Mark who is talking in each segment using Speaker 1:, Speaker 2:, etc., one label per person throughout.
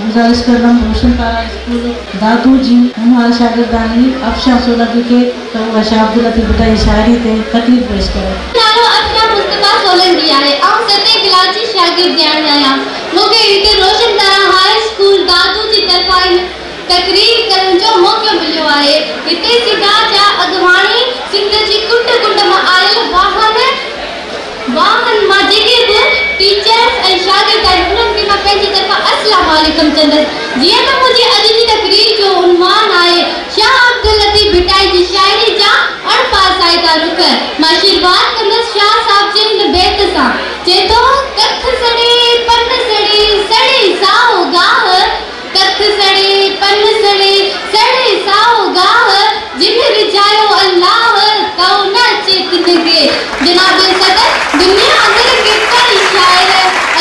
Speaker 1: गुजारिश कर रहा हूँ रोशन तारा स्कूल दादू जी हमारे शागिर्दानी अफशा सोलगी के तो वशा अब्दुल लतीफ बेटा शायरी थे तकलीफ पेश करे
Speaker 2: नालो अफशा मुस्तफा सोलंकी आहे ऐं सते क्लास जी शागिर्द ॼाण आहियां। मूंखे हिते रोशन तारा हाई स्कूल दादू जी तरफ़ां तकरीर करण जो मौक़ो मिलियो आहे। हिते सिधा जा अॻवाणी सिंध जी कुंड कुंड मां आयल वाहन मां जेके बि टीचर्स ऐं शागिर्द आहिनि उन्हनि खे मां पंहिंजी तरफ़ां अस्सलाम वालेकुम चंदसि। जीअं त मुंहिंजी अॼु जी तकरीर जो उन्वान आहे शाह अब्दुल लतीफ भिटाई जी शाइरी जा अणपासाइता रुख। मां शुरूआत कंदसि शाह साहब जे हिन बैत सां। चए थो कथ सड़े पन सड़े सड़े साओ गाह कथ सड़े पन सड़े सड़े साओ गाह जिन रिझायो अल्लाह तो न चेतन के। जनाब सदर दुनिया अंदर केतिरा शाइर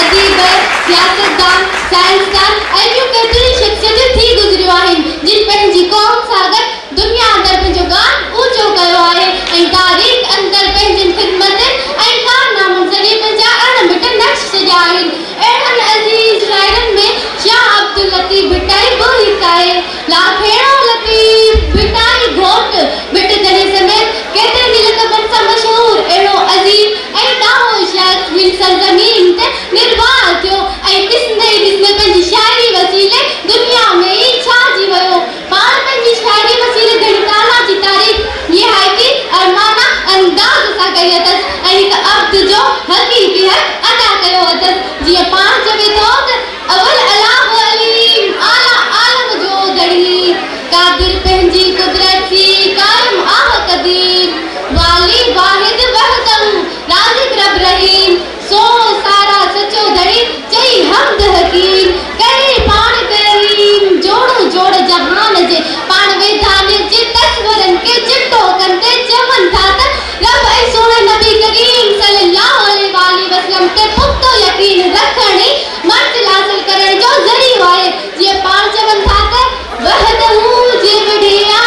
Speaker 2: अदीब सियासतदान साइंसदान ऐं ॿियूं केतिरी शख़्सियतूं थी गुज़रियूं आहिनि जिन पंहिंजी क़ौम सां गॾु दुनिया अंदर पंहिंजो गान ऊचो कयो आहे ऐं तारीख़ अंदर पंहिंजनि ख़िदमतनि ऐं कारनामनि ज़रिए पंहिंजा अणमिट नक्श सॼा आहिनि। अहिड़नि अज़ीज़ शाइरनि में शाह अब्दुल लतीफ भिटाई बि हिकु आहे। लाखेड़ो लतीफ भिटाई घोट बिट जने समेत केतिरनि लक़बनि सां मशहूर अहिड़ो अज़ीम ऐं ॾाढो शख़्स हिन सरज़मीन ते निर्वाह थियो ऐं ॾिसंदे ई ॾिसंदे पंहिंजी शाइरी वसीले दुनिया में ई छाइजी वियो। पाण पंहिंजी शाइरी वसीले घणी ताला जी तारीफ़ निहायती अरमाना अंदाज़ सां कई अथसि ऐं हिकु अब्द जो हक़ीक़ी हक़ अदा कयो अथसि। जीअं पाण चवे थो त अवल अलाह अलीम आला आलम जो घड़ी कादिर पंहिंजी कुदरत थी कायम आह कदीर वाली वाहिद वहदहू राज़िक रब रहीम सो सारा सचो धड़ी चई हमद हकीम करे पाण करीम जोड़ो जोड़ जहान जे पाण वेधान जे तस्वरन के चिट्टो कंदे चवन था त रब ऐं सोने नबी करीम सल्लल्लाहु अलैहि वसल्लम ते पुख्तो यकीन रखणी मंज़िल हासिल करण जो ज़रियो आहे। जीअं पाण चवन था त वहदहू जे विढ़िया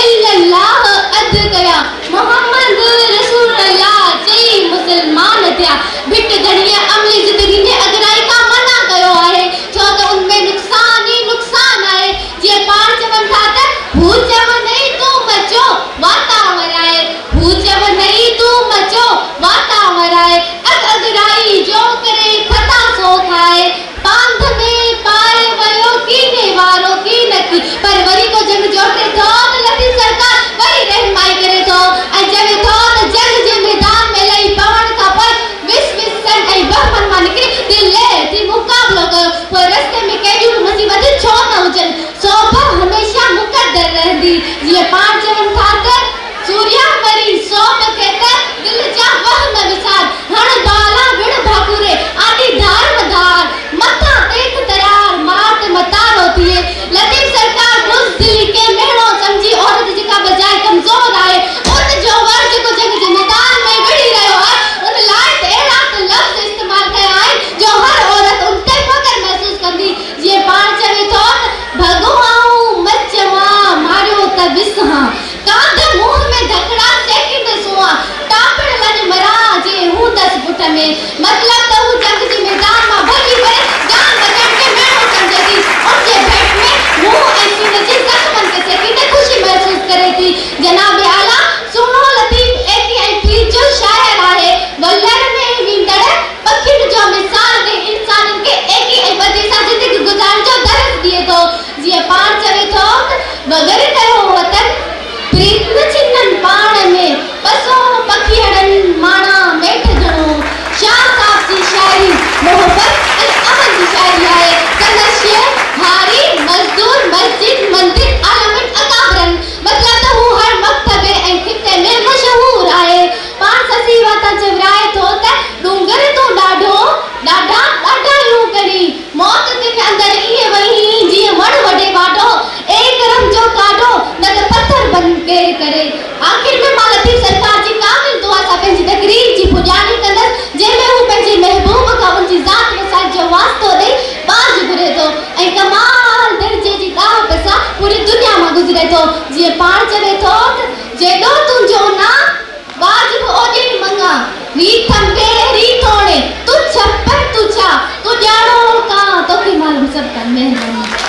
Speaker 2: इल्लल्लाह अद कया मोहम्मद रसूलुल्लाह चई मुसलमान थिया। भिट घणीअ अमली ज़िंदगी में अगराई का मना कयो आहे छो त उनमें नुक़सान ही नुक़सान आहे। जीअं पाण चवन था त भू चव नहीं तू मचो वातावर आहे भू चव नहीं तू मचो वातावर आहे अगराई जो करे खता सो खाए पांध में पाए वयो कीने वारो की नकी परवरी को जंग जोटे थो लतीफ सरकार वरी रहमाई करे थो ऐं चवे थो त जंग जे मैदान में लई पवण खां पोइ विस विस सन ऐं बहमन मां निकिरी दिल थी मुक़ाबलो कयो पोइ रस्ते में कहिड़ियूं मुसीबतूं छो न हुजनि सोभ हमेशह मुक़दर रहंदी। जीअं पाण चवनि था त सूर्या मरी सोभ थे त दिल जा वहम विसार हण बाला विण भाकुरे आदि धार धार मथा तेख तरार मात मतारो थिए लतीफ सरकार बुज़दिली के मेड़ो समझी औरत जेका बजाए कमज़ोर आहे उन जो वर जेको जंग जे मैदान में विड़ी रहियो आहे उन लाइ त अहिड़ा त लफ़्ज़ इस्तेमाल कया आहिनि जो हर औरत उन ते फ़ख़्र महसूस कंदी। जीअं पाण चवे थो भॻवाऊं मचवा मारियो त विसहां कांध मुंह में धकड़ा सेकिंद सुआ टापड़ लज मरा जे हूं दस फुट में मतलब त हू जंग जे मैदान मां भॼी करे जान बचाइण के मेड़ो समझे थी उन जे भेट में मुंह ऐं सीने जे ज़ख़्मनि खे सेकींदे ख़ुशी महसूस करे थी। जनाब आला सुहिणो लतीफ एकी ऐं पीर जो शाइर आहे। वलर में वेंदड़ पखियुनि जो मिसाल ॾे इंसाननि खे एकी ऐं ॿधे सां ज़िंदगी गुज़ारण जो दर्स ॾिए थो। जीअं पाण चवे थो वगर कयो वतन प्रीत न छिनन पाण में बसो पखियड़न माना मेठ घणो। शाह साहब जी शाइरी मोहब्बत ऐं अमन जी शाइरी आहे। संदसि शेर हारी मज़दूर मस्जिद मंदिर आलमन अकाबरन मतलब त हू हर मकतबे ऐं खिते में मशहूर आहे। पाण ससी वाता चवराए थो त डूंगर तो ॾाढो ॾाढा ॾाढा यूं करी मौत तिन अंदर इहे वही जीअं वण वॾे वाढो ए करम जो काढो न त पत्थर बन के करे। आखिर में मां लतीफ सरकार जी कामिल दुआ सां पंहिंजी तकरीर जी पुॼाणी कंदसि जंहिंमें हू पंहिंजे महबूब खां उनजी ज़ात वसाइल जो वास्तो ॾेई बाज घुरे थो ऐं कमाल दर्जे जी दाव सां पूरी दुनिया मां गुज़रे थो। जीअं पाण चवे थो त जेॾो तुंहिंजो ना वाजिब ओॾी मंगा रीत में रीत होणे तू छप्पर तू छा तू ॼाणो का तोखे मालूम सब का मेहरबानी।